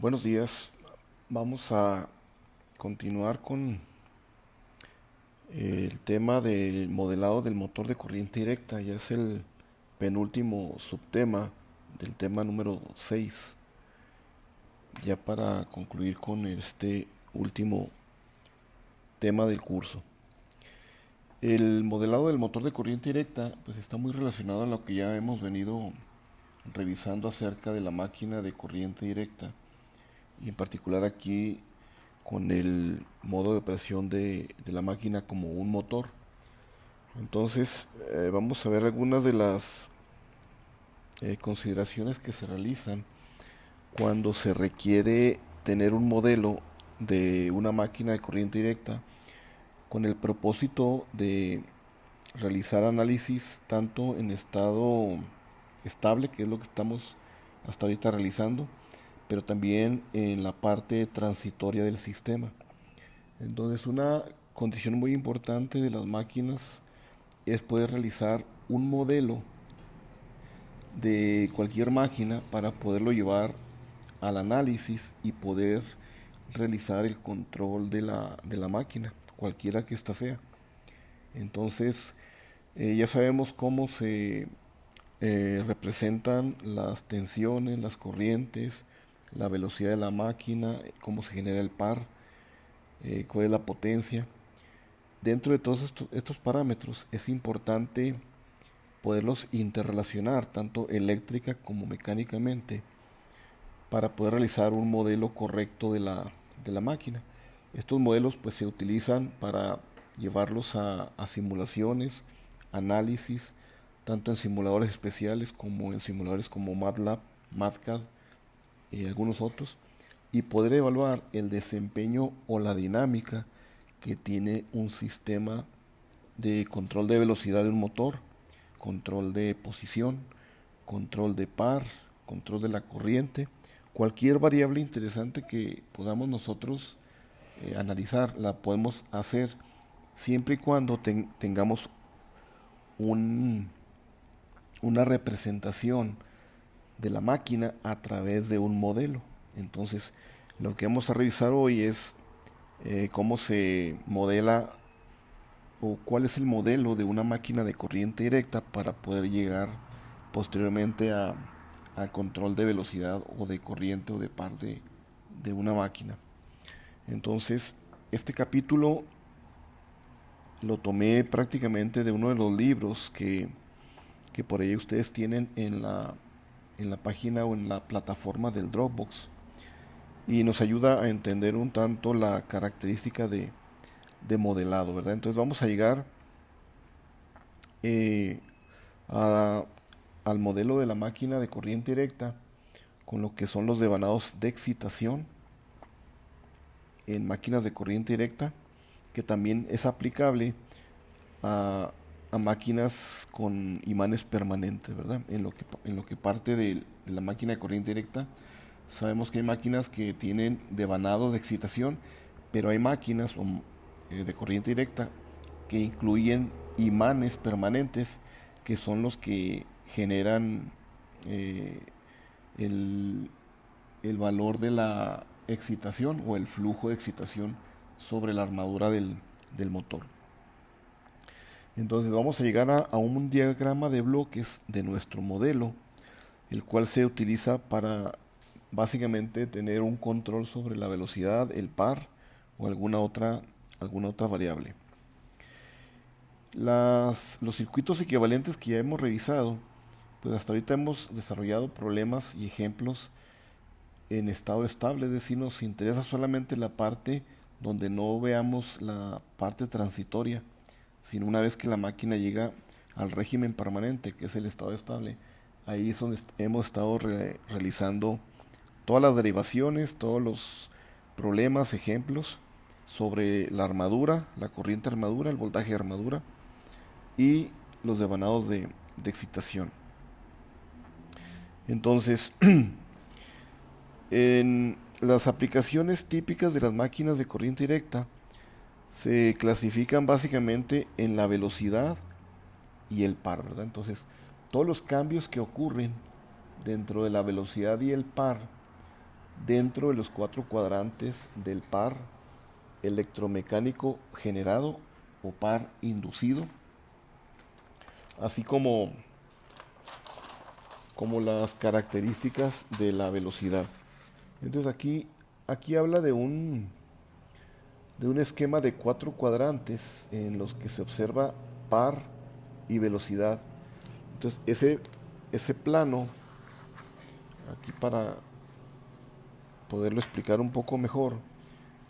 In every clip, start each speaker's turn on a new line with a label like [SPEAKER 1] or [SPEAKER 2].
[SPEAKER 1] Buenos días. Vamos a continuar con el tema del modelado del motor de corriente directa. Ya es el penúltimo subtema del tema número 6. Ya para concluir con este último tema del curso. El modelado del motor de corriente directa pues está muy relacionado a lo que ya hemos venido revisando acerca de la máquina de corriente directa, y en particular aquí con el modo de operación de la máquina como un motor. Entonces vamos a ver algunas de las consideraciones que se realizan cuando se requiere tener un modelo de una máquina de corriente directa con el propósito de realizar análisis tanto en estado estable, que es lo que estamos hasta ahorita realizando, pero también en la parte transitoria del sistema. Entonces, una condición muy importante de las máquinas es poder realizar un modelo de cualquier máquina para poderlo llevar al análisis y poder realizar el control de la máquina, cualquiera que ésta sea. Entonces, ya sabemos cómo se representan las tensiones, las corrientes, la velocidad de la máquina, cómo se genera el par, cuál es la potencia. Dentro de todos estos parámetros es importante poderlos interrelacionar tanto eléctrica como mecánicamente para poder realizar un modelo correcto de la máquina. Estos modelos pues se utilizan para llevarlos a simulaciones, análisis, tanto en simuladores especiales como en simuladores como MATLAB, MATCAD y algunos otros, y poder evaluar el desempeño o la dinámica que tiene un sistema de control de velocidad de un motor, control de posición, control de par, control de la corriente, cualquier variable interesante que podamos nosotros analizar, la podemos hacer siempre y cuando tengamos un, una representación de la máquina a través de un modelo. Entonces, lo que vamos a revisar hoy es cómo se modela o cuál es el modelo de una máquina de corriente directa para poder llegar posteriormente al control de velocidad o de corriente o de par de una máquina. Entonces, este capítulo lo tomé prácticamente de uno de los libros que por ahí ustedes tienen en la página o en la plataforma del Dropbox, y nos ayuda a entender un tanto la característica de modelado, ¿verdad? Entonces vamos a llegar eh, a- al modelo de la máquina de corriente directa con lo que son los devanados de excitación en máquinas de corriente directa, que también es aplicable a máquinas con imanes permanentes, ¿verdad? En lo que parte de la máquina de corriente directa, sabemos que hay máquinas que tienen devanados de excitación, pero hay máquinas de corriente directa que incluyen imanes permanentes, que son los que generan eh, el, el valor de la excitación o el flujo de excitación sobre la armadura del motor. Entonces vamos a llegar a un diagrama de bloques de nuestro modelo, el cual se utiliza para básicamente tener un control sobre la velocidad, el par o alguna otra variable. Los circuitos equivalentes que ya hemos revisado, pues hasta ahorita hemos desarrollado problemas y ejemplos en estado estable, es decir, nos interesa solamente la parte donde no veamos la parte transitoria, sino una vez que la máquina llega al régimen permanente, que es el estado estable. Ahí es donde hemos estado realizando todas las derivaciones, todos los problemas, ejemplos sobre la armadura, la corriente armadura, el voltaje de armadura y los devanados de excitación. Entonces, en las aplicaciones típicas de las máquinas de corriente directa se clasifican básicamente en la velocidad y el par, ¿verdad? Entonces, todos los cambios que ocurren dentro de la velocidad y el par dentro de los 4 cuadrantes del par electromecánico generado o par inducido, así como las características de la velocidad. Entonces aquí habla de un esquema de 4 cuadrantes en los que se observa par y velocidad. Entonces ese plano, aquí para poderlo explicar un poco mejor,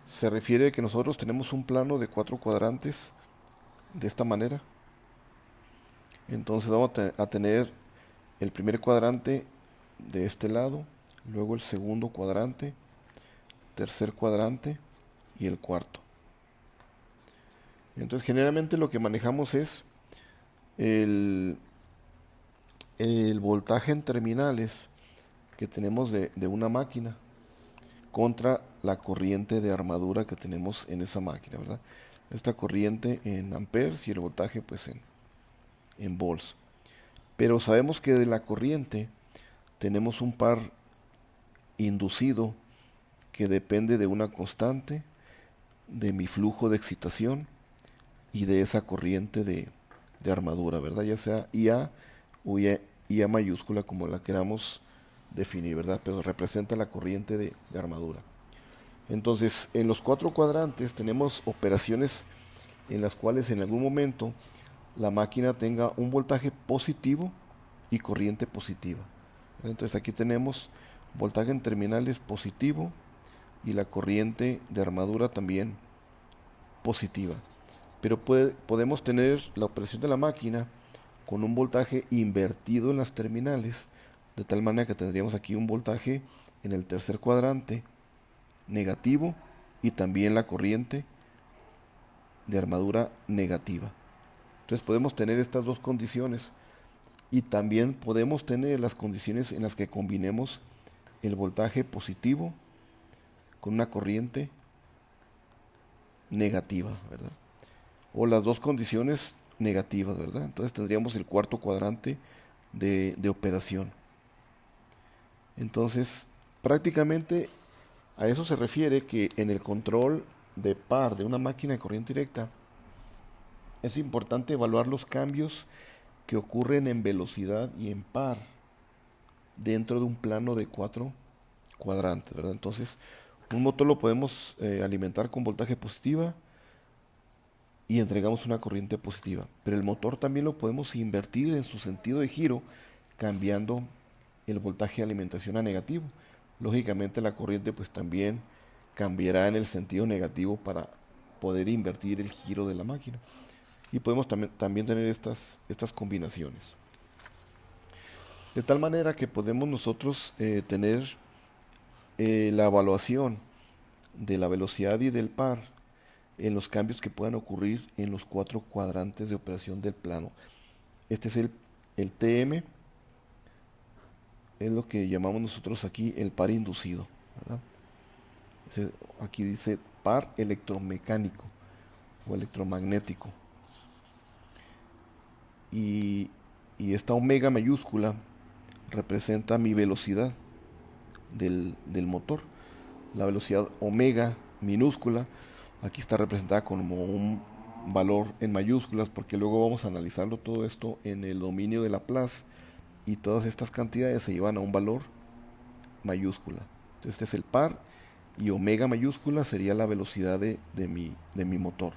[SPEAKER 1] se refiere a que nosotros tenemos un plano de 4 cuadrantes de esta manera. Entonces vamos a tener el primer cuadrante de este lado, luego el segundo cuadrante, tercer cuadrante y el cuarto. Entonces generalmente lo que manejamos es el, el voltaje en terminales que tenemos de una máquina contra la corriente de armadura que tenemos en esa máquina, ¿verdad? Esta corriente en amperes y el voltaje pues en volts. Pero sabemos que de la corriente tenemos un par inducido que depende de una constante, de mi flujo de excitación y de esa corriente de armadura, ¿verdad? Ya sea IA o IA mayúscula, como la queramos definir, ¿verdad? Pero representa la corriente de armadura. Entonces, en los 4 cuadrantes tenemos operaciones en las cuales en algún momento la máquina tenga un voltaje positivo y corriente positiva. Entonces aquí tenemos voltaje en terminales positivo y la corriente de armadura también positiva. Pero podemos tener la operación de la máquina con un voltaje invertido en las terminales, de tal manera que tendríamos aquí un voltaje en el tercer cuadrante negativo y también la corriente de armadura negativa. Entonces podemos tener estas dos condiciones y también podemos tener las condiciones en las que combinemos el voltaje positivo con una corriente negativa, ¿verdad? O las dos condiciones negativas, ¿verdad? Entonces tendríamos el cuarto cuadrante de operación. Entonces, prácticamente a eso se refiere que en el control de par de una máquina de corriente directa es importante evaluar los cambios que ocurren en velocidad y en par dentro de un plano de 4 cuadrantes, ¿verdad? Entonces, un motor lo podemos alimentar con voltaje positiva y entregamos una corriente positiva. Pero el motor también lo podemos invertir en su sentido de giro, cambiando el voltaje de alimentación a negativo. Lógicamente la corriente pues también cambiará en el sentido negativo para poder invertir el giro de la máquina. Y podemos también tener estas combinaciones. De tal manera que podemos nosotros tener la evaluación de la velocidad y del par en los cambios que puedan ocurrir en los 4 cuadrantes de operación del plano. Este es el TM, es lo que llamamos nosotros aquí el par inducido, ¿verdad? Aquí dice par electromecánico o electromagnético. Y esta omega mayúscula representa mi velocidad del motor. La velocidad omega minúscula aquí está representada como un valor en mayúsculas, porque luego vamos a analizarlo todo esto en el dominio de Laplace y todas estas cantidades se llevan a un valor mayúscula. Entonces este es el par y omega mayúscula sería la velocidad de mi motor.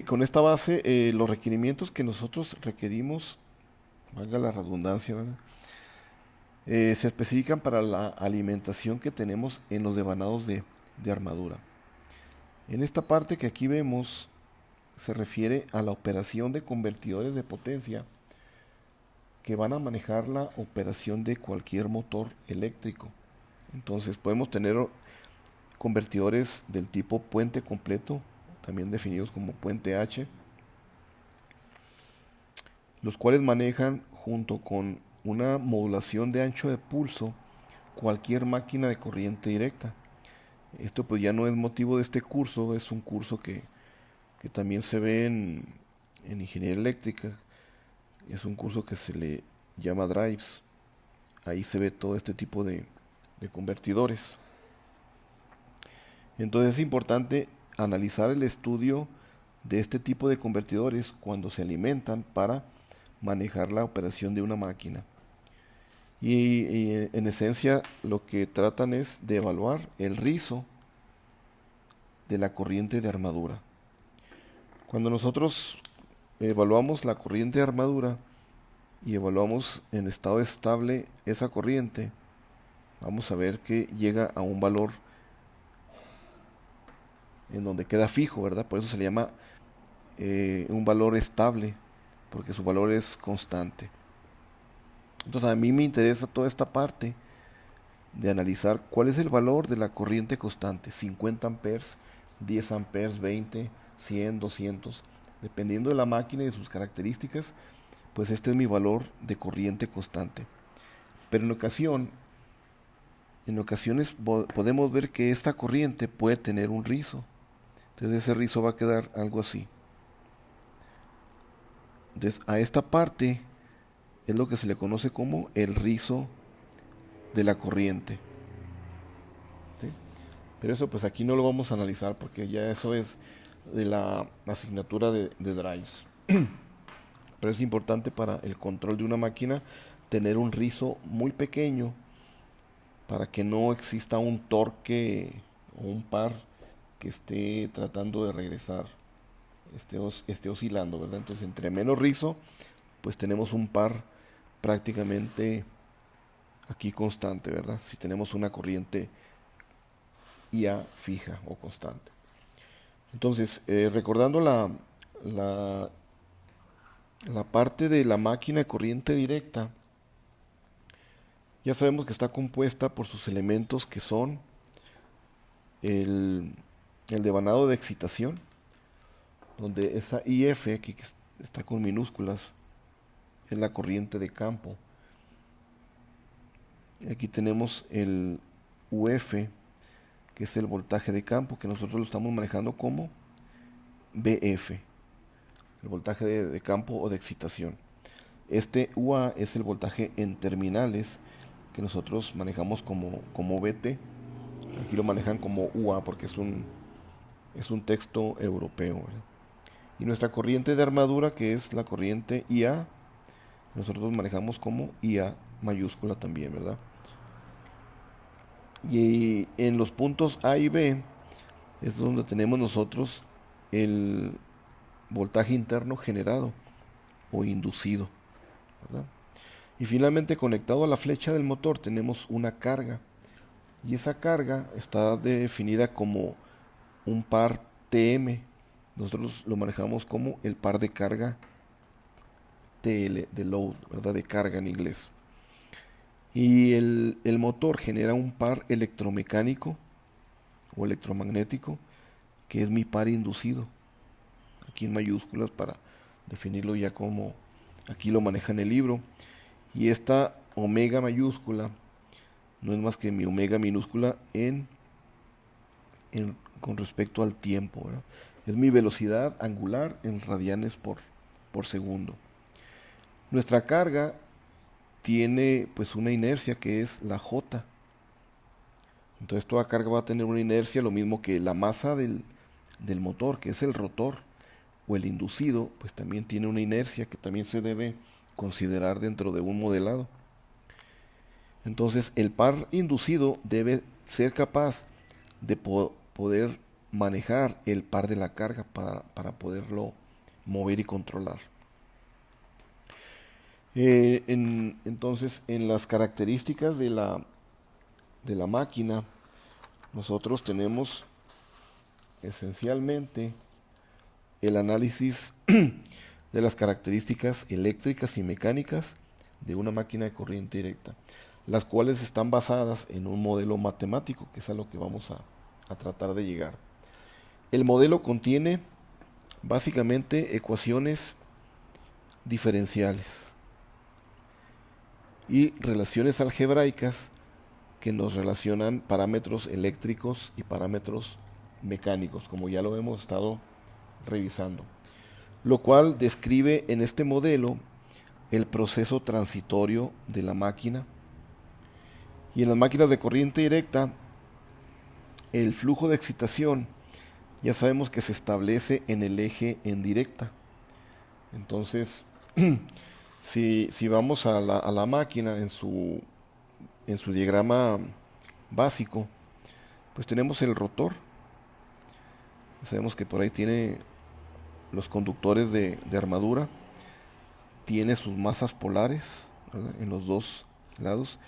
[SPEAKER 1] Con esta base, los requerimientos que nosotros requerimos, valga la redundancia, ¿verdad? Se especifican para la alimentación que tenemos en los devanados de armadura. En esta parte que aquí vemos se refiere a la operación de convertidores de potencia que van a manejar la operación de cualquier motor eléctrico. Entonces podemos tener convertidores del tipo puente completo, también definidos como puente H, los cuales manejan junto con una modulación de ancho de pulso cualquier máquina de corriente directa. Esto pues ya no es motivo de este curso, es un curso que también se ve en ingeniería eléctrica. Es un curso que se le llama Drives. ahí se ve todo este tipo de convertidores. Entonces es importante analizar el estudio de este tipo de convertidores cuando se alimentan para manejar la operación de una máquina. Y en esencia lo que tratan es de evaluar el rizo de la corriente de armadura. Cuando nosotros evaluamos la corriente de armadura y evaluamos en estado estable esa corriente, vamos a ver que llega a un valor en donde queda fijo, ¿verdad? Por eso se le llama un valor estable, porque su valor es constante. Entonces a mí me interesa toda esta parte de analizar cuál es el valor de la corriente constante, 50 amperes, 10 amperes, 20, 100, 200, dependiendo de la máquina y de sus características, pues este es mi valor de corriente constante. Pero en ocasiones podemos ver que esta corriente puede tener un rizo. Entonces ese rizo va a quedar algo así. Entonces a esta parte es lo que se le conoce como el rizo de la corriente. ¿Sí? Pero eso pues aquí no lo vamos a analizar porque ya eso es de la asignatura de drives. Pero es importante para el control de una máquina tener un rizo muy pequeño para que no exista un torque o un par que esté tratando de regresar, esté oscilando, ¿verdad? Entonces entre menos rizo, pues tenemos un par prácticamente aquí constante, ¿verdad? Si tenemos una corriente IA fija o constante. Entonces, recordando la parte de la máquina de corriente directa, ya sabemos que está compuesta por sus elementos que son el devanado de excitación, donde esa IF que está con minúsculas es la corriente de campo. Aquí tenemos el UF, que es el voltaje de campo, que nosotros lo estamos manejando como BF, el voltaje de campo o de excitación. Este UA es el voltaje en terminales, que nosotros manejamos como BT. Aquí lo manejan como UA porque es un texto europeo, ¿verdad? Y nuestra corriente de armadura, que es la corriente IA, nosotros manejamos como IA mayúscula también, ¿verdad? Y en los puntos A y B es donde tenemos nosotros el voltaje interno generado o inducido, ¿verdad? Y finalmente, conectado a la flecha del motor, tenemos una carga. Y esa carga está definida como un par TM. Nosotros lo manejamos como el par de carga TL, de load, ¿verdad? De carga en inglés. Y el motor genera un par electromecánico o electromagnético, que es mi par inducido. Aquí en mayúsculas para definirlo ya como aquí lo maneja en el libro. Y esta omega mayúscula no es más que mi omega minúscula con respecto al tiempo, ¿verdad? Es mi velocidad angular en radianes por segundo. Nuestra carga tiene pues una inercia que es la J. Entonces toda carga va a tener una inercia, lo mismo que la masa del motor, que es el rotor, o el inducido, pues también tiene una inercia que también se debe considerar dentro de un modelado. Entonces el par inducido debe ser capaz de poder manejar el par de la carga para poderlo mover y controlar. Entonces en las características de la máquina nosotros tenemos esencialmente el análisis de las características eléctricas y mecánicas de una máquina de corriente directa, las cuales están basadas en un modelo matemático, que es a lo que vamos a tratar de llegar. El modelo contiene básicamente ecuaciones diferenciales y relaciones algebraicas que nos relacionan parámetros eléctricos y parámetros mecánicos, como ya lo hemos estado revisando, lo cual describe en este modelo el proceso transitorio de la máquina Y en las máquinas de corriente directa, el flujo de excitación ya sabemos que se establece en el eje en directa. Entonces, si vamos a la máquina en su diagrama básico, pues tenemos el rotor. Sabemos que por ahí tiene los conductores de armadura, tiene sus masas polares, ¿verdad?, en los dos lados,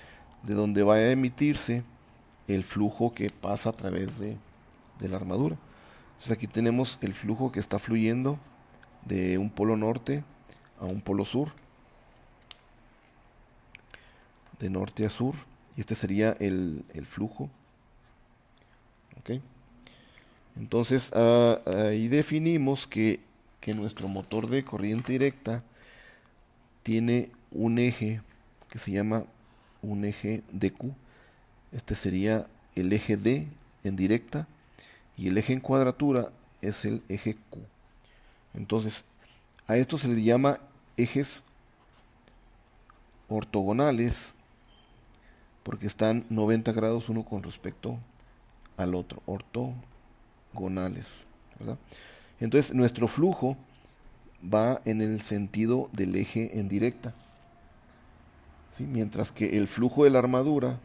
[SPEAKER 1] de donde va a emitirse el flujo que pasa a través de la armadura. Entonces aquí tenemos el flujo que está fluyendo de un polo norte a un polo sur, de norte a sur, y este sería el flujo. ¿Okay? Entonces ahí definimos que nuestro motor de corriente directa tiene un eje que se llama un eje DQ. Este sería el eje D en directa y el eje en cuadratura es el eje Q. Entonces a esto se le llama ejes ortogonales porque están 90 grados uno con respecto al otro, ortogonales, ¿verdad? Entonces nuestro flujo va en el sentido del eje en directa, ¿sí? Mientras que el flujo de la armadura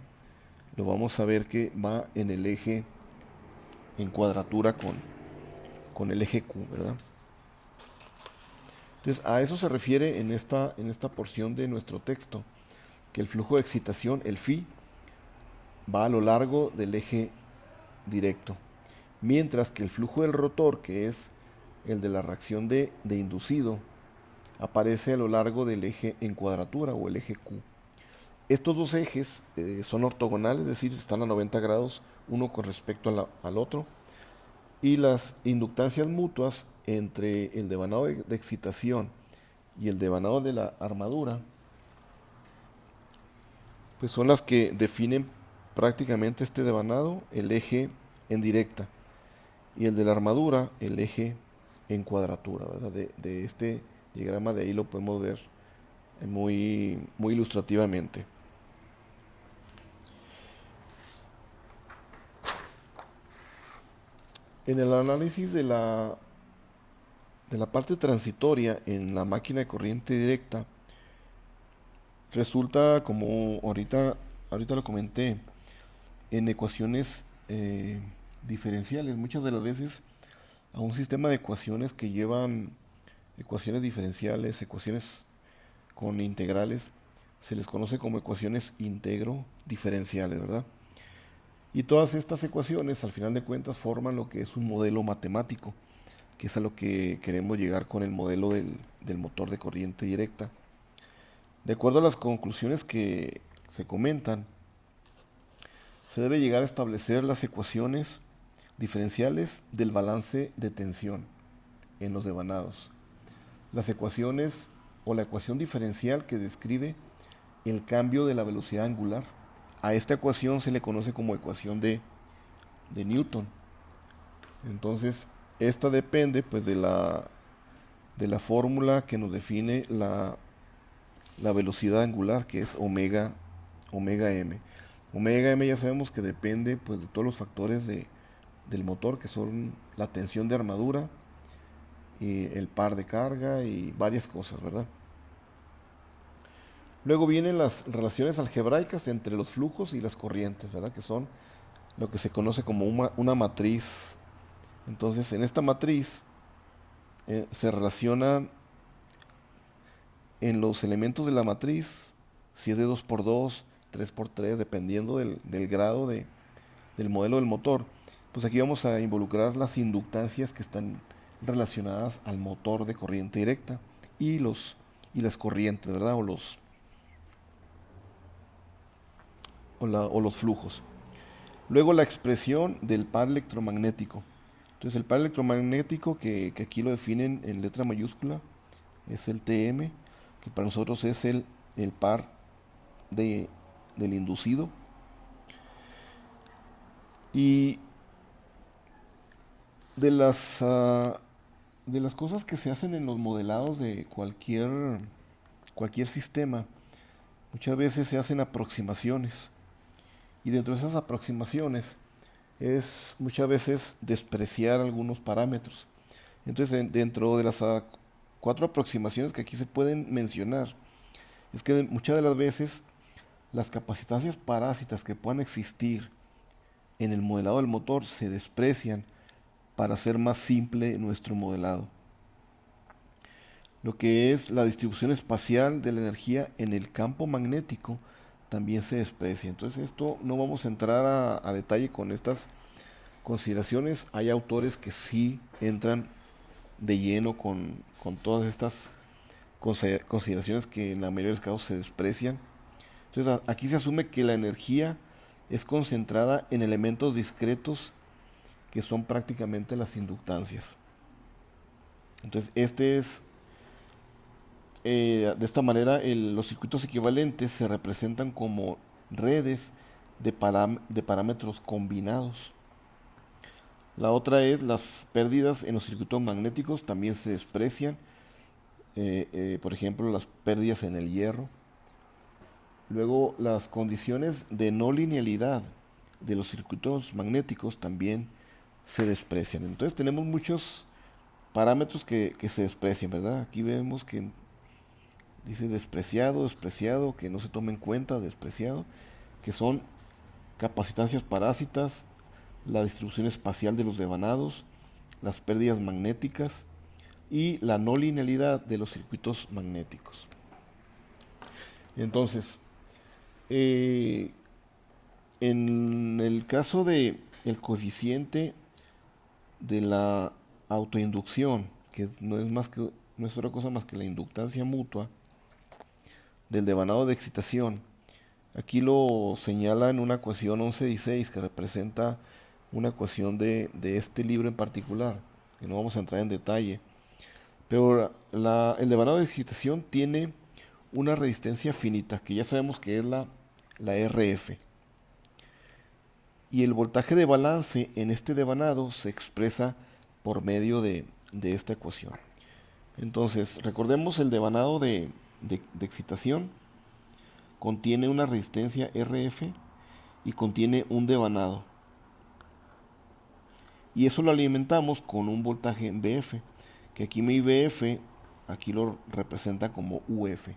[SPEAKER 1] lo vamos a ver que va en el eje en cuadratura con el eje Q, ¿verdad? Entonces a eso se refiere en esta porción de nuestro texto, que el flujo de excitación, el phi, va a lo largo del eje directo, mientras que el flujo del rotor, que es el de la reacción de inducido, aparece a lo largo del eje en cuadratura o el eje Q. Estos dos ejes son ortogonales, es decir, están a 90 grados uno con respecto al otro, y las inductancias mutuas entre el devanado de excitación y el devanado de la armadura pues son las que definen prácticamente este devanado, el eje en directa, y el de la armadura, el eje en cuadratura, ¿verdad? De este diagrama de ahí lo podemos ver muy ilustrativamente. En el análisis de la parte transitoria en la máquina de corriente directa, resulta como ahorita lo comenté, en ecuaciones diferenciales. Muchas de las veces a un sistema de ecuaciones que llevan ecuaciones diferenciales, ecuaciones con integrales, se les conoce como ecuaciones integro diferenciales, ¿verdad? Y todas estas ecuaciones, al final de cuentas, forman lo que es un modelo matemático, que es a lo que queremos llegar con el modelo del motor de corriente directa. De acuerdo a las conclusiones que se comentan, se debe llegar a establecer las ecuaciones diferenciales del balance de tensión en los devanados. Las ecuaciones o la ecuación diferencial que describe el cambio de la velocidad angular. A esta ecuación se le conoce como ecuación de Newton. Entonces, esta depende pues de la fórmula que nos define la velocidad angular, que es omega m. Omega m ya sabemos que depende pues de todos los factores del motor, que son la tensión de armadura, y el par de carga y varias cosas, ¿verdad? Luego vienen las relaciones algebraicas entre los flujos y las corrientes, ¿verdad? Que son lo que se conoce como una matriz. Entonces, en esta matriz se relacionan en los elementos de la matriz, si es de 2x2, 3x3, dependiendo del grado del modelo del motor, pues aquí vamos a involucrar las inductancias que están relacionadas al motor de corriente directa y las corrientes, ¿verdad? O los flujos. Luego la expresión del par electromagnético. Entonces el par electromagnético que aquí lo definen en letra mayúscula es el TM, que para nosotros es el par del inducido. Y de las cosas que se hacen en los modelados de cualquier sistema, muchas veces se hacen aproximaciones. Y dentro de esas aproximaciones es muchas veces despreciar algunos parámetros. Entonces, dentro de las cuatro aproximaciones que aquí se pueden mencionar, es que muchas de las veces las capacitancias parásitas que puedan existir en el modelado del motor se desprecian para hacer más simple nuestro modelado. Lo que es la distribución espacial de la energía en el campo magnético también se desprecia. Entonces esto no vamos a entrar a detalle con estas consideraciones. Hay autores que sí entran de lleno con todas estas consideraciones que en la mayoría de los casos se desprecian. Entonces aquí se asume que la energía es concentrada en elementos discretos que son prácticamente las inductancias. Entonces de esta manera los circuitos equivalentes se representan como redes de parámetros combinados. La otra es las pérdidas en los circuitos magnéticos también se desprecian. Por ejemplo, las pérdidas en el hierro. Luego, las condiciones de no linealidad de los circuitos magnéticos también se desprecian. Entonces tenemos muchos parámetros que se desprecian, ¿verdad? Aquí vemos que dice despreciado, despreciado, que no se toma en cuenta, despreciado, que son capacitancias parásitas, la distribución espacial de los devanados, las pérdidas magnéticas y la no linealidad de los circuitos magnéticos. Entonces, en el caso de el coeficiente de la autoinducción, que no es otra cosa más que la inductancia mutua del devanado de excitación, aquí lo señala en una ecuación 1116 que representa una ecuación de este libro en particular, que no vamos a entrar en detalle. Pero el devanado de excitación tiene una resistencia finita, que ya sabemos que es la RF. Y el voltaje de balance en este devanado se expresa por medio de esta ecuación. Entonces, recordemos el devanado de excitación contiene una resistencia RF y contiene un devanado. Y eso lo alimentamos con un voltaje BF, que aquí mi BF, aquí lo representa como UF,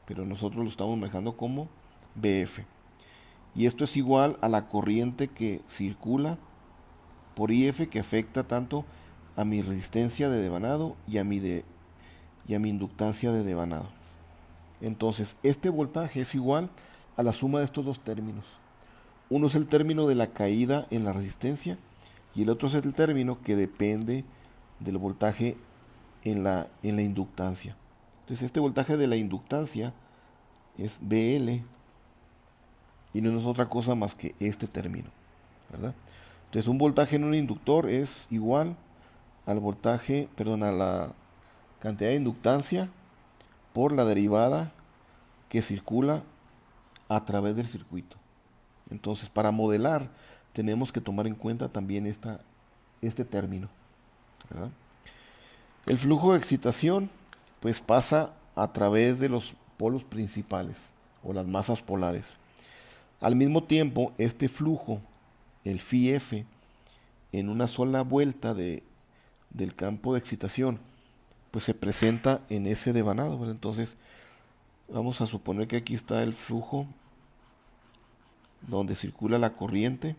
[SPEAKER 1] pero nosotros lo estamos manejando como BF. Y esto es igual a la corriente que circula por IF, que afecta tanto a mi resistencia de devanado y a mi inductancia de devanado. Entonces, este voltaje es igual a la suma de estos dos términos. Uno es el término de la caída en la resistencia y el otro es el término que depende del voltaje en la inductancia. Entonces, este voltaje de la inductancia es BL y no es otra cosa más que este término, ¿verdad? Entonces, un voltaje en un inductor es igual al voltaje, a la cantidad de inductancia por la derivada que circula a través del circuito. Entonces, para modelar tenemos que tomar en cuenta también este término, ¿verdad? El flujo de excitación pues pasa a través de los polos principales o las masas polares. Al mismo tiempo, este flujo, el φF, en una sola vuelta del campo de excitación, pues se presenta en ese devanado, ¿verdad? Entonces, vamos a suponer que aquí está el flujo donde circula la corriente.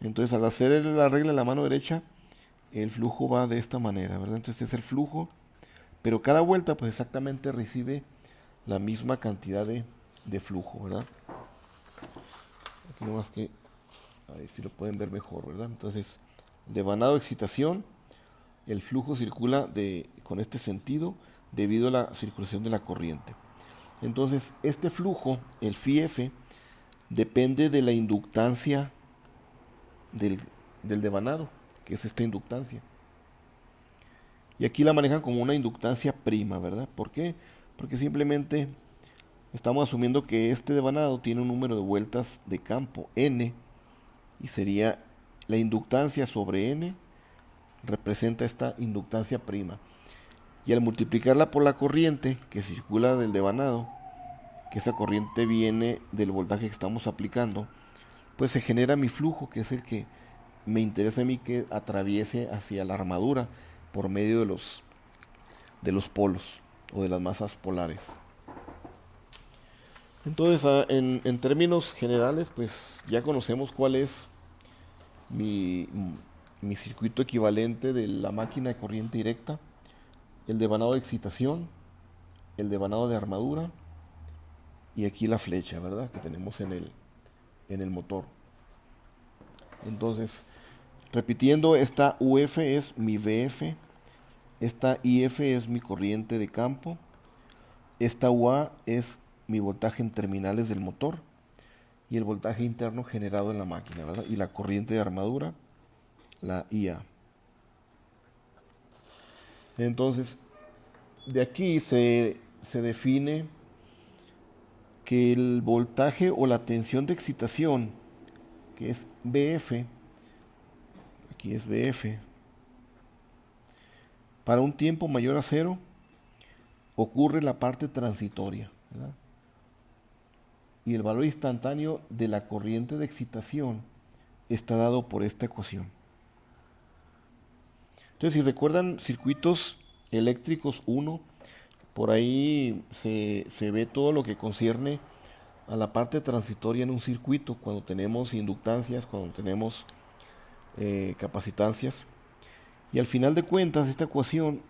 [SPEAKER 1] Entonces, al hacer la regla en la mano derecha, el flujo va de esta manera, ¿verdad? Entonces es el flujo, pero cada vuelta pues exactamente recibe la misma cantidad de flujo, ¿verdad? Aquí nomás que, a ver si lo pueden ver mejor, ¿verdad? Entonces, devanado de excitación, el flujo circula con este sentido debido a la circulación de la corriente. Entonces, este flujo, el φF, depende de la inductancia del devanado, que es esta inductancia. Y aquí la manejan como una inductancia prima, ¿verdad? ¿Por qué? Porque simplemente estamos asumiendo que este devanado tiene un número de vueltas de campo, N, y sería la inductancia sobre N, representa esta inductancia prima. Y al multiplicarla por la corriente que circula del devanado, que esa corriente viene del voltaje que estamos aplicando, pues se genera mi flujo, que es el que me interesa a mí que atraviese hacia la armadura por medio de los polos o de las masas polares. Entonces, en términos generales, pues ya conocemos cuál es mi, mi circuito equivalente de la máquina de corriente directa, el devanado de excitación, el devanado de armadura y aquí la flecha, ¿verdad? Que tenemos en el motor. Entonces, repitiendo, esta UF es mi VF, esta IF es mi corriente de campo, esta UA es mi voltaje en terminales del motor y el voltaje interno generado en la máquina, ¿verdad? Y la corriente de armadura, la IA. Entonces, de aquí se define que el voltaje o la tensión de excitación, que es BF, aquí es BF, para un tiempo mayor a cero, ocurre la parte transitoria, ¿verdad? Y el valor instantáneo de la corriente de excitación está dado por esta ecuación. Entonces, si recuerdan circuitos eléctricos 1, por ahí se ve todo lo que concierne a la parte transitoria en un circuito, cuando tenemos inductancias, cuando tenemos capacitancias. Y al final de cuentas, esta ecuación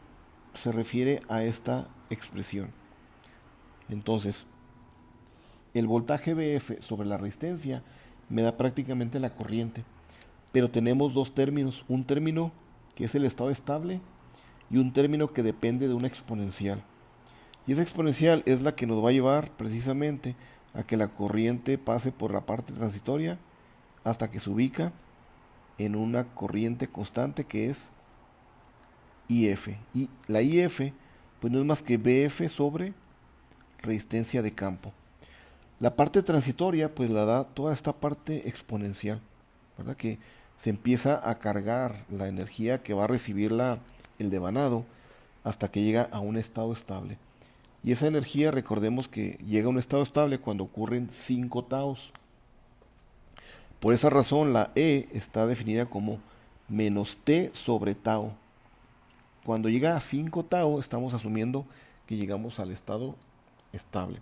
[SPEAKER 1] se refiere a esta expresión. Entonces, el voltaje BF sobre la resistencia me da prácticamente la corriente. Pero tenemos dos términos, un término que es el estado estable y un término que depende de una exponencial. Y esa exponencial es la que nos va a llevar precisamente a que la corriente pase por la parte transitoria hasta que se ubica en una corriente constante que es IF. Y la IF pues no es más que BF sobre resistencia de campo. La parte transitoria pues la da toda esta parte exponencial, ¿verdad? Que se empieza a cargar la energía que va a recibir el devanado hasta que llega a un estado estable. Y esa energía, recordemos que llega a un estado estable cuando ocurren 5 taos. Por esa razón la E está definida como menos T sobre tau. Cuando llega a 5 tau estamos asumiendo que llegamos al estado estable.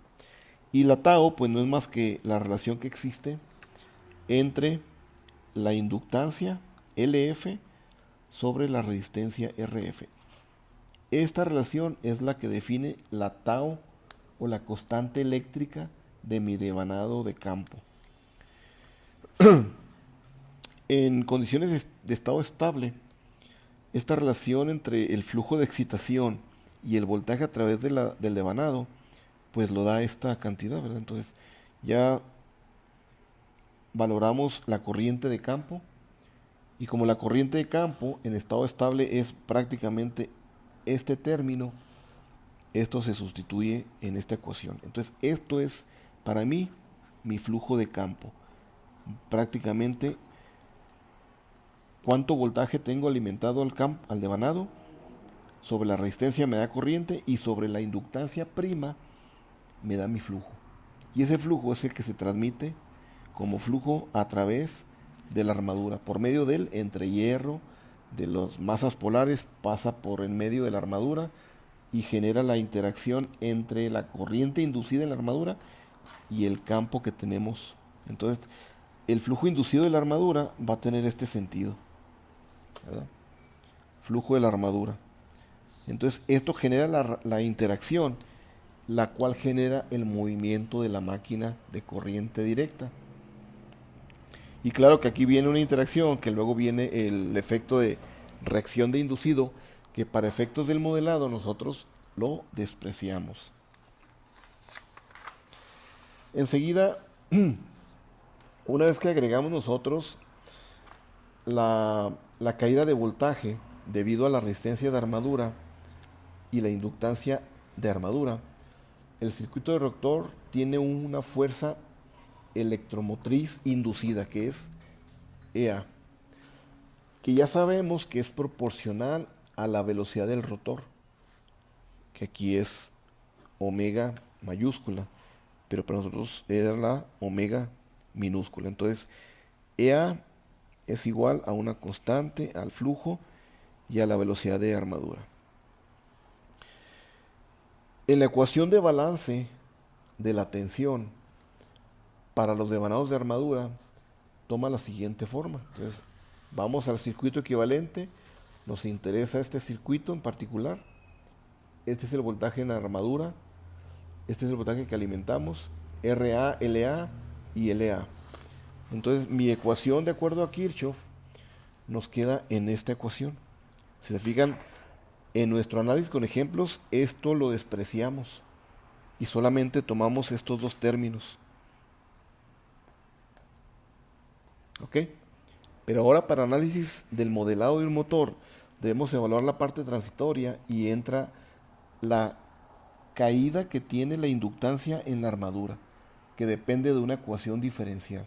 [SPEAKER 1] Y la tau pues no es más que la relación que existe entre la inductancia LF sobre la resistencia RF. Esta relación es la que define la tau o la constante eléctrica de mi devanado de campo. En condiciones de estado estable, esta relación entre el flujo de excitación y el voltaje a través del devanado, pues lo da esta cantidad, ¿verdad? Entonces ya valoramos la corriente de campo y como la corriente de campo en estado estable es prácticamente este término, esto se sustituye en esta ecuación. Entonces esto es para mí mi flujo de campo. Prácticamente cuánto voltaje tengo alimentado al devanado, sobre la resistencia me da corriente y sobre la inductancia prima me da mi flujo. Y ese flujo es el que se transmite como flujo a través de la armadura, por medio del entrehierro de las masas polares, pasa por en medio de la armadura y genera la interacción entre la corriente inducida en la armadura y el campo que tenemos. Entonces, el flujo inducido de la armadura va a tener este sentido, ¿verdad? Flujo de la armadura. Entonces, esto genera la interacción, la cual genera el movimiento de la máquina de corriente directa. Y claro que aquí viene una interacción, que luego viene el efecto de reacción de inducido, que para efectos del modelado nosotros lo despreciamos. Enseguida, una vez que agregamos nosotros la caída de voltaje debido a la resistencia de armadura y la inductancia de armadura, el circuito de rotor tiene una fuerza electromotriz inducida, que es EA, que ya sabemos que es proporcional a la velocidad del rotor, que aquí es omega mayúscula. pero para nosotros era la omega minúscula. Entonces, EA es igual a una constante, al flujo y a la velocidad de armadura. En la ecuación de balance de la tensión para los devanados de armadura toma la siguiente forma. Entonces, vamos al circuito equivalente. Nos interesa este circuito en particular. Este es el voltaje en la armadura. Este es el voltaje que alimentamos. RA, LA y LA. Entonces, mi ecuación de acuerdo a Kirchhoff nos queda en esta ecuación. Si se fijan, en nuestro análisis con ejemplos, esto lo despreciamos y solamente tomamos estos dos términos. ¿Ok? Pero ahora para análisis del modelado de un motor, debemos evaluar la parte transitoria y entra la caída que tiene la inductancia en la armadura, que depende de una ecuación diferencial,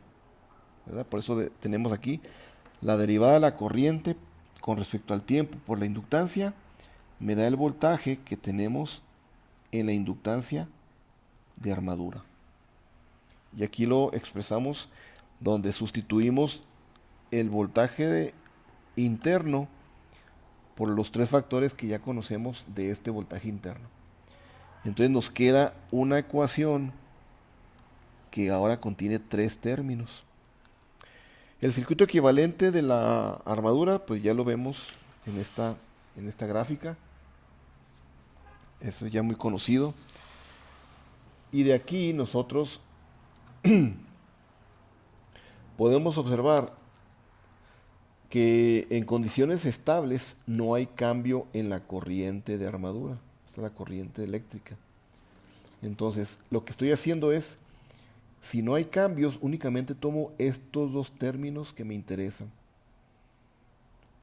[SPEAKER 1] ¿verdad? Por eso tenemos aquí la derivada de la corriente con respecto al tiempo por la inductancia me da el voltaje que tenemos en la inductancia de armadura. Y aquí lo expresamos donde sustituimos el voltaje interno por los tres factores que ya conocemos de este voltaje interno. Entonces nos queda una ecuación que ahora contiene tres términos. El circuito equivalente de la armadura, pues ya lo vemos en esta gráfica. Eso es ya muy conocido. Y de aquí nosotros podemos observar que en condiciones estables no hay cambio en la corriente de armadura. Esta es la corriente eléctrica. Entonces, lo que estoy haciendo es, si no hay cambios, únicamente tomo estos dos términos que me interesan.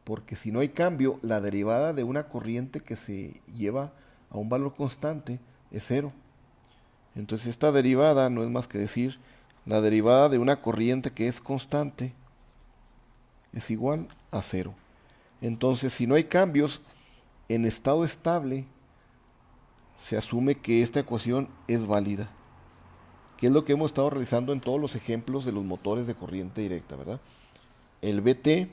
[SPEAKER 1] Porque si no hay cambio, la derivada de una corriente que se lleva a un valor constante es cero. Entonces esta derivada no es más que decir la derivada de una corriente que es constante es igual a cero. Entonces si no hay cambios en estado estable, se asume que esta ecuación es válida, que es lo que hemos estado realizando en todos los ejemplos de los motores de corriente directa, ¿verdad? El VT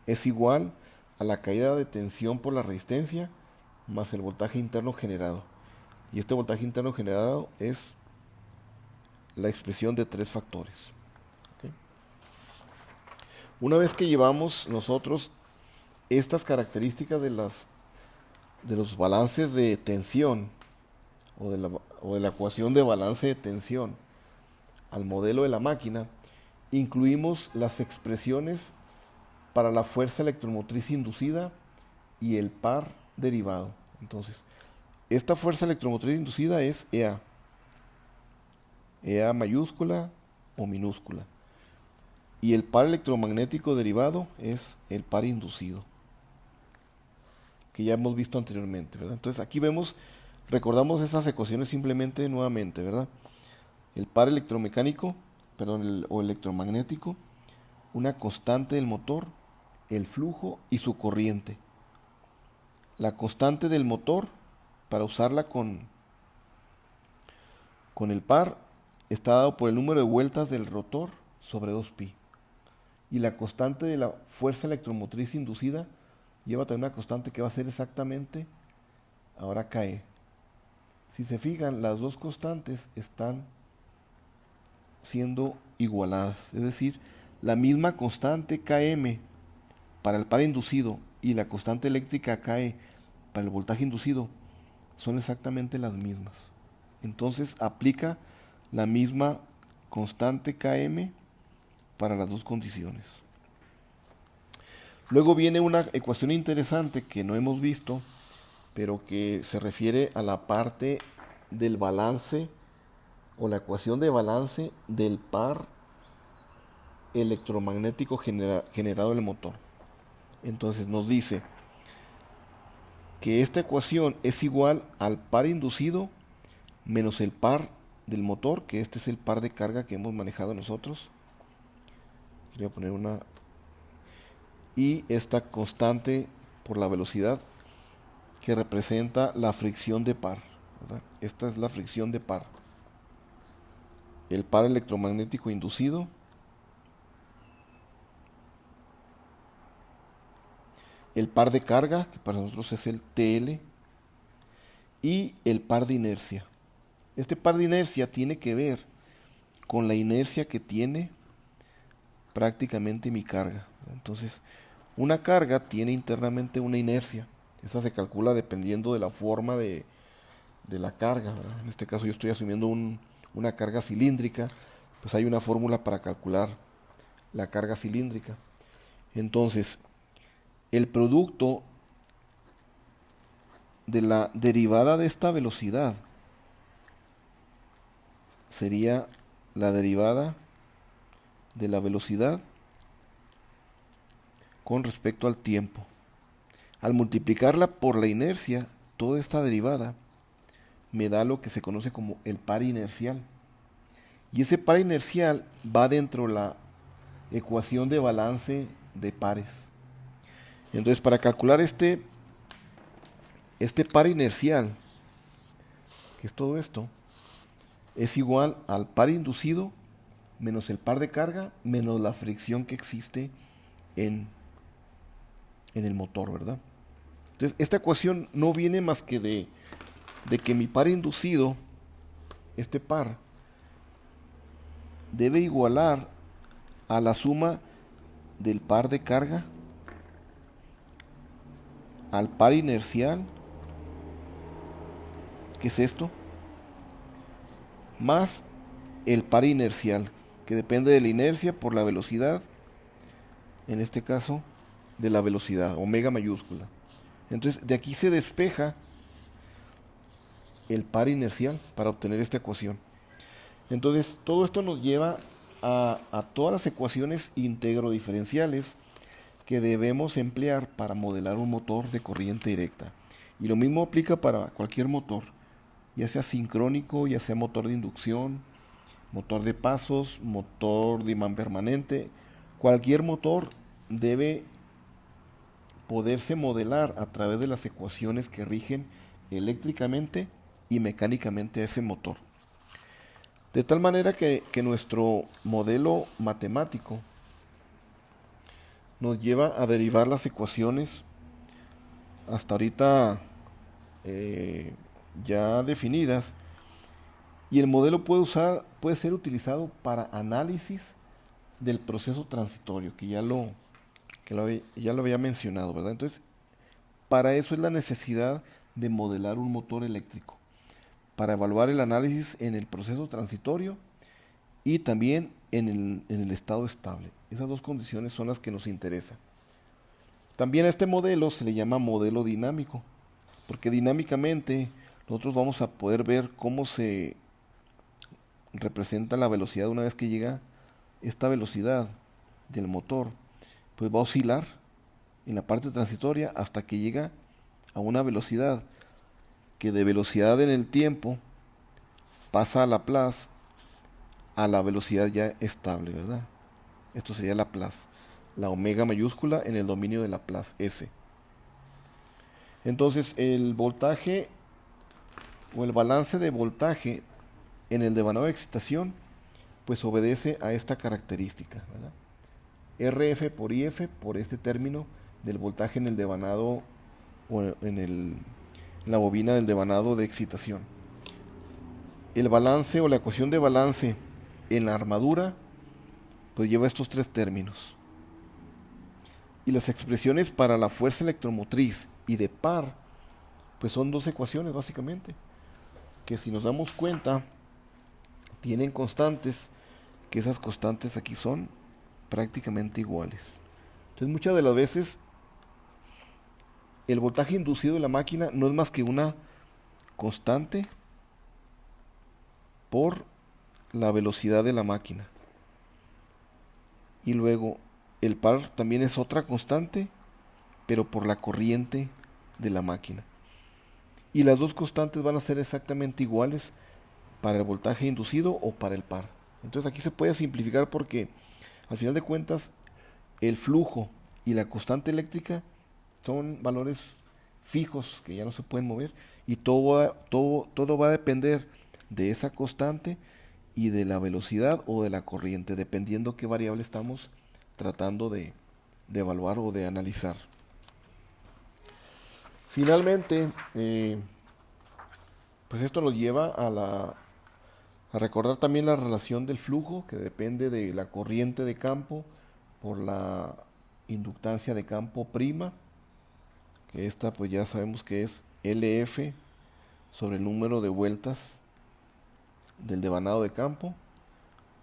[SPEAKER 1] es igual a la caída de tensión por la resistencia más el voltaje interno generado. Y este voltaje interno generado es la expresión de tres factores. ¿Okay? Una vez que llevamos nosotros estas características de los balances de tensión o de la ecuación de balance de tensión al modelo de la máquina, incluimos las expresiones para la fuerza electromotriz inducida y el par derivado. Entonces, esta fuerza electromotriz inducida es EA. EA mayúscula o minúscula. Y el par electromagnético derivado es el par inducido, que ya hemos visto anteriormente, ¿verdad? Entonces aquí recordamos esas ecuaciones simplemente nuevamente, ¿verdad? El par electromecánico, o electromagnético, una constante del motor, el flujo y su corriente. La constante del motor, para usarla con el par, está dado por el número de vueltas del rotor sobre 2pi. Y la constante de la fuerza electromotriz inducida lleva también una constante que va a ser exactamente, ahora KE. Si se fijan, las dos constantes están siendo igualadas. Es decir, la misma constante Km para el par inducido y la constante eléctrica KE para el voltaje inducido son exactamente las mismas. Entonces aplica la misma constante Km para las dos condiciones. Luego viene una ecuación interesante que no hemos visto, pero que se refiere a la parte del balance o la ecuación de balance del par electromagnético generado en el motor. Entonces nos dice que esta ecuación es igual al par inducido menos el par del motor, que este es el par de carga que hemos manejado nosotros. Voy a poner una, y esta constante por la velocidad que representa la fricción de par, ¿verdad? Esta es la fricción de par. el par electromagnético inducido, el par de carga, que para nosotros es el TL, y el par de inercia. Este par de inercia tiene que ver con la inercia que tiene prácticamente mi carga. Entonces, una carga tiene internamente una inercia. Esa se calcula dependiendo de la forma de la carga, ¿verdad? En este caso yo estoy asumiendo una carga cilíndrica, pues hay una fórmula para calcular la carga cilíndrica. Entonces, el producto de la derivada de esta velocidad sería la derivada de la velocidad con respecto al tiempo. Al multiplicarla por la inercia, toda esta derivada me da lo que se conoce como el par inercial. Y ese par inercial va dentro de la ecuación de balance de pares. Entonces, para calcular este par inercial, que es todo esto, es igual al par inducido menos el par de carga menos la fricción que existe en el motor, ¿verdad? Entonces, esta ecuación no viene más que de que mi par inducido, este par, debe igualar a la suma del par de carga al par inercial, que es esto, más el par inercial, que depende de la inercia por la velocidad, en este caso, de la velocidad, omega mayúscula. Entonces, de aquí se despeja el par inercial para obtener esta ecuación. Entonces, todo esto nos lleva a todas las ecuaciones integro-diferenciales que debemos emplear para modelar un motor de corriente directa. Y lo mismo aplica para cualquier motor, ya sea sincrónico, ya sea motor de inducción, motor de pasos, motor de imán permanente. Cualquier motor debe poderse modelar a través de las ecuaciones que rigen eléctricamente y mecánicamente a ese motor. De tal manera que nuestro modelo matemático nos lleva a derivar las ecuaciones hasta ahorita ya definidas, y el modelo puede ser utilizado para análisis del proceso transitorio, que ya lo había mencionado, ¿verdad? Entonces, para eso es la necesidad de modelar un motor eléctrico, para evaluar el análisis en el proceso transitorio y también en el estado estable. Esas dos condiciones son las que nos interesan. También a este modelo se le llama modelo dinámico, porque dinámicamente nosotros vamos a poder ver cómo se representa la velocidad una vez que llega esta velocidad del motor, pues va a oscilar en la parte transitoria hasta que llega a una velocidad que de velocidad en el tiempo pasa a Laplace a la velocidad ya estable, ¿verdad? Esto sería Laplace, la omega mayúscula en el dominio de Laplace, S. Entonces, el voltaje o el balance de voltaje en el devanado de excitación, pues obedece a esta característica, ¿verdad? RF por IF por este término del voltaje en el devanado o en la bobina del devanado de excitación. El balance o la ecuación de balance en la armadura pues lleva estos tres términos. Y las expresiones para la fuerza electromotriz y de par pues son dos ecuaciones básicamente, que si nos damos cuenta tienen constantes, que esas constantes aquí son prácticamente iguales. Entonces muchas de las veces el voltaje inducido de la máquina no es más que una constante por la velocidad de la máquina. Y luego el par también es otra constante, pero por la corriente de la máquina. Y las dos constantes van a ser exactamente iguales para el voltaje inducido o para el par. Entonces aquí se puede simplificar porque al final de cuentas el flujo y la constante eléctrica son valores fijos que ya no se pueden mover, y todo va a depender de esa constante y de la velocidad o de la corriente, dependiendo qué variable estamos tratando de evaluar o de analizar. Finalmente, pues esto nos lleva a recordar también la relación del flujo, que depende de la corriente de campo por la inductancia de campo prima, que esta pues ya sabemos que es LF sobre el número de vueltas del devanado de campo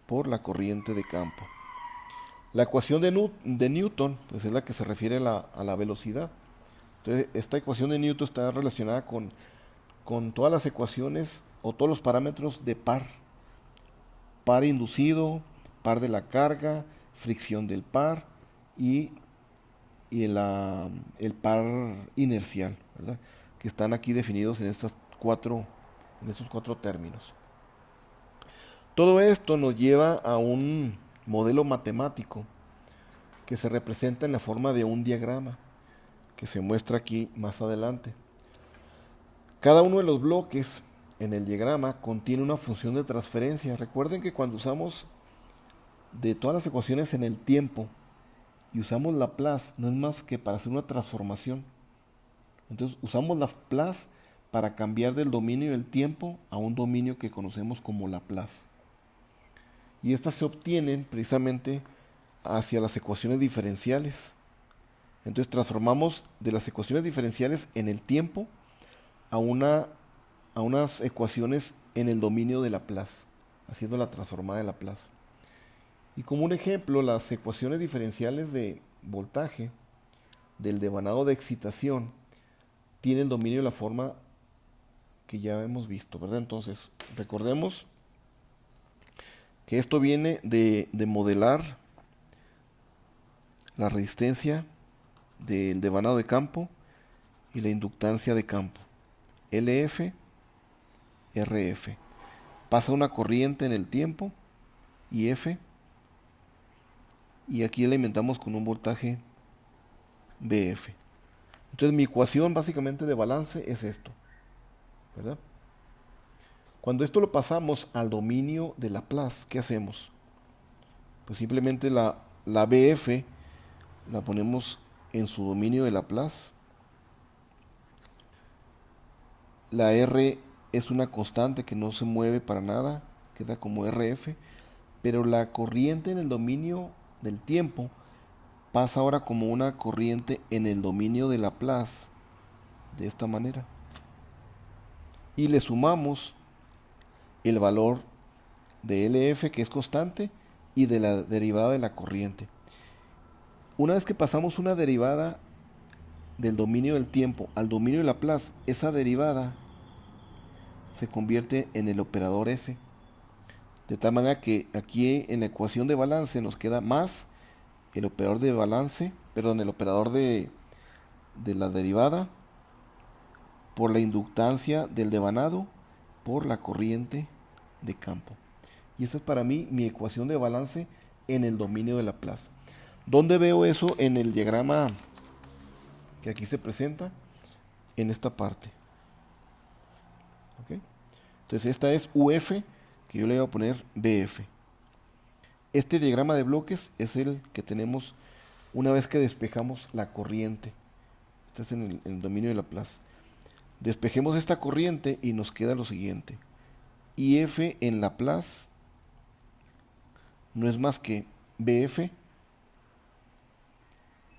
[SPEAKER 1] por la corriente de campo. La ecuación de Newton pues es la que se refiere a la velocidad. Entonces, esta ecuación de Newton está relacionada con todas las ecuaciones o todos los parámetros de par. Par inducido, par de la carga, fricción del par y el par inercial, ¿verdad? Que están aquí definidos en estos cuatro términos. Todo esto nos lleva a un modelo matemático que se representa en la forma de un diagrama, que se muestra aquí más adelante. Cada uno de los bloques en el diagrama contiene una función de transferencia. Recuerden que cuando usamos de todas las ecuaciones en el tiempo y usamos Laplace, no es más que para hacer una transformación. Entonces usamos Laplace para cambiar del dominio del tiempo a un dominio que conocemos como Laplace. Y estas se obtienen precisamente hacia las ecuaciones diferenciales. Entonces transformamos de las ecuaciones diferenciales en el tiempo a unas ecuaciones en el dominio de Laplace, haciendo la transformada de Laplace. Y como un ejemplo, las ecuaciones diferenciales de voltaje del devanado de excitación tienen el dominio de la forma que ya hemos visto, ¿verdad? Entonces, recordemos que esto viene de modelar la resistencia del devanado de campo y la inductancia de campo. LF, RF. Pasa una corriente en el tiempo, IF, y aquí la inventamos con un voltaje BF. Entonces mi ecuación básicamente de balance es esto, ¿verdad? Cuando esto lo pasamos al dominio de Laplace, ¿qué hacemos? Pues simplemente la BF la ponemos en su dominio de Laplace. La R es una constante que no se mueve para nada, queda como RF, pero la corriente en el dominio del tiempo pasa ahora como una corriente en el dominio de Laplace, de esta manera. Y le sumamos el valor de LF, que es constante, y de la derivada de la corriente. Una vez que pasamos una derivada del dominio del tiempo al dominio de Laplace, esa derivada se convierte en el operador S. De tal manera que aquí en la ecuación de balance nos queda más el operador de balance, perdón, el operador de la derivada por la inductancia del devanado por la corriente de campo. Y esa es para mí mi ecuación de balance en el dominio de Laplace. ¿Dónde veo eso? En el diagrama que aquí se presenta, en esta parte. ¿Okay? Entonces esta es UF, que yo le voy a poner BF. Este diagrama de bloques es el que tenemos una vez que despejamos la corriente. Este es en el dominio de Laplace. Despejemos esta corriente y nos queda lo siguiente. IF en Laplace no es más que BF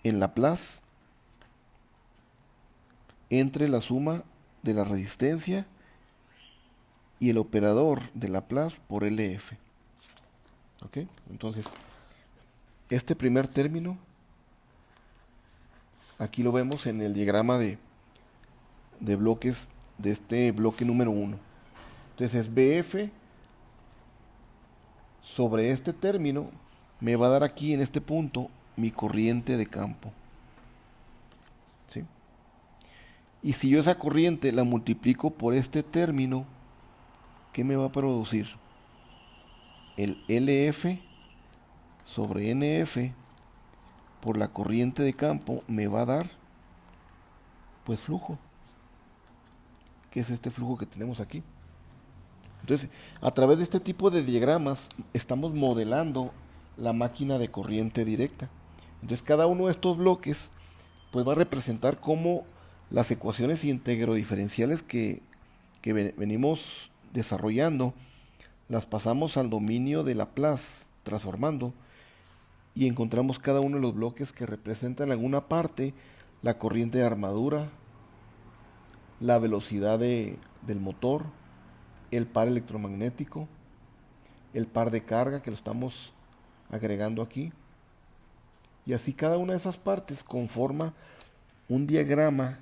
[SPEAKER 1] en Laplace entre la suma de la resistencia y el operador de Laplace por LF. ¿Ok? Entonces, este primer término, aquí lo vemos en el diagrama de bloques de este bloque número 1. Entonces es BF sobre este término, me va a dar aquí en este punto mi corriente de campo. ¿Sí? Y si yo esa corriente la multiplico por este término, ¿qué me va a producir? El LF sobre NF por la corriente de campo me va a dar pues flujo, que es este flujo que tenemos aquí. Entonces, a través de este tipo de diagramas estamos modelando la máquina de corriente directa. Entonces, cada uno de estos bloques pues va a representar cómo las ecuaciones integro-diferenciales que venimos desarrollando las pasamos al dominio de Laplace transformando y encontramos cada uno de los bloques que representan en alguna parte la corriente de armadura, la velocidad del motor, el par electromagnético, el par de carga que lo estamos agregando aquí. Y así cada una de esas partes conforma un diagrama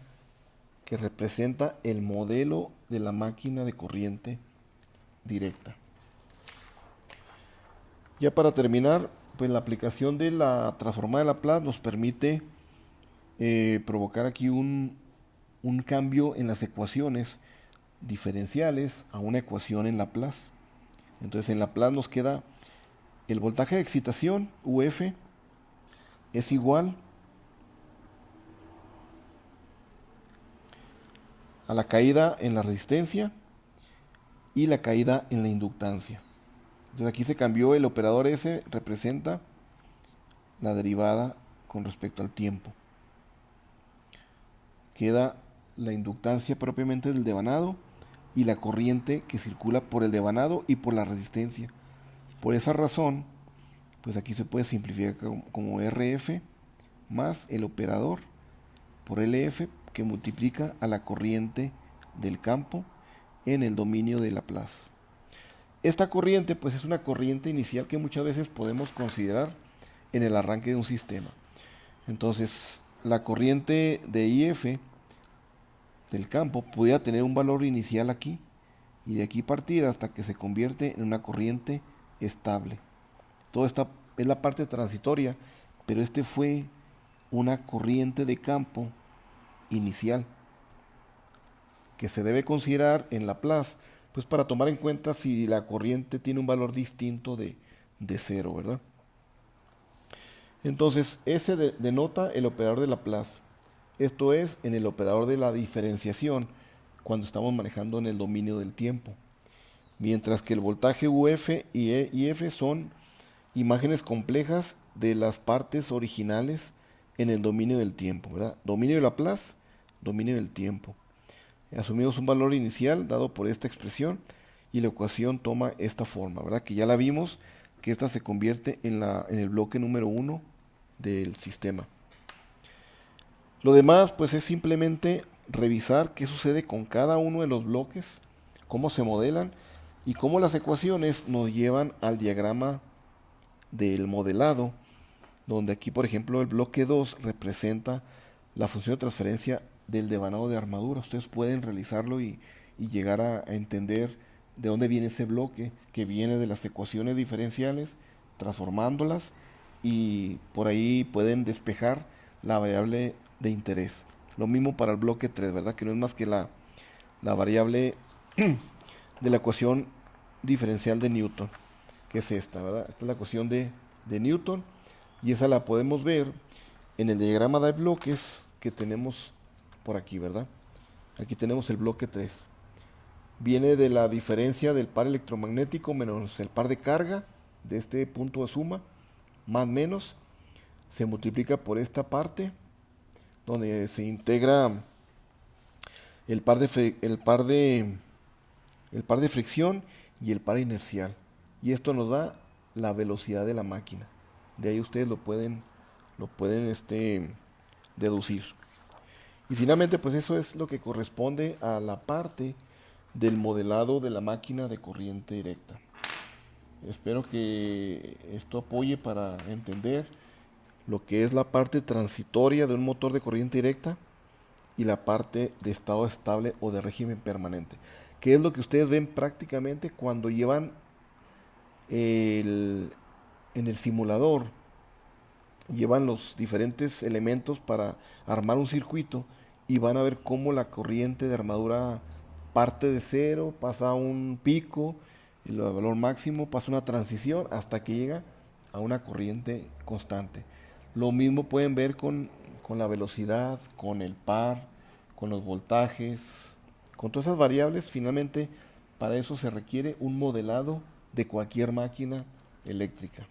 [SPEAKER 1] que representa el modelo de la máquina de corriente directa. Ya para terminar, pues la aplicación de la transformada de Laplace nos permite provocar aquí un cambio en las ecuaciones diferenciales a una ecuación en Laplace. Entonces en Laplace nos queda el voltaje de excitación, UF, es igual a la caída en la resistencia y la caída en la inductancia. Entonces aquí se cambió el operador S, representa la derivada con respecto al tiempo. Queda la inductancia propiamente del devanado y la corriente que circula por el devanado y por la resistencia. Por esa razón, pues aquí se puede simplificar como RF más el operador por LF que multiplica a la corriente del campo en el dominio de Laplace. Esta corriente pues es una corriente inicial que muchas veces podemos considerar en el arranque de un sistema. Entonces la corriente de IF del campo podría tener un valor inicial aquí y de aquí partir hasta que se convierte en una corriente estable. Toda esta es la parte transitoria, pero este fue una corriente de campo inicial que se debe considerar en Laplace, pues para tomar en cuenta si la corriente tiene un valor distinto de cero, ¿verdad? Entonces, ese denota el operador de Laplace. Esto es en el operador de la diferenciación, cuando estamos manejando en el dominio del tiempo. Mientras que el voltaje UF y IF son imágenes complejas de las partes originales en el dominio del tiempo, ¿verdad? Dominio de Laplace, dominio del tiempo. Asumimos un valor inicial dado por esta expresión y la ecuación toma esta forma, ¿verdad? Que ya la vimos, que esta se convierte en el bloque número 1 del sistema. Lo demás pues es simplemente revisar qué sucede con cada uno de los bloques, cómo se modelan y cómo las ecuaciones nos llevan al diagrama del modelado, donde aquí por ejemplo el bloque 2 representa la función de transferencia del devanado de armadura. Ustedes pueden realizarlo y llegar a entender de dónde viene ese bloque, que viene de las ecuaciones diferenciales, transformándolas y por ahí pueden despejar la variable de interés. Lo mismo para el bloque 3, ¿verdad? Que no es más que la variable de la ecuación diferencial de Newton, que es esta, ¿verdad? Esta es la ecuación de Newton y esa la podemos ver en el diagrama de bloques que tenemos por aquí, ¿verdad? Aquí tenemos el bloque 3. Viene de la diferencia del par electromagnético menos el par de carga de este punto de suma, más menos, se multiplica por esta parte donde se integra el par de fricción y el par inercial. Y esto nos da la velocidad de la máquina. De ahí ustedes lo pueden deducir. Y finalmente, pues eso es lo que corresponde a la parte del modelado de la máquina de corriente directa. Espero que esto apoye para entender lo que es la parte transitoria de un motor de corriente directa y la parte de estado estable o de régimen permanente, que es lo que ustedes ven prácticamente cuando llevan en el simulador, llevan los diferentes elementos para armar un circuito y van a ver cómo la corriente de armadura parte de cero, pasa a un pico, el valor máximo, pasa una transición hasta que llega a una corriente constante. Lo mismo pueden ver con la velocidad, con el par, con los voltajes, con todas esas variables. Finalmente Para eso se requiere un modelado de cualquier máquina eléctrica.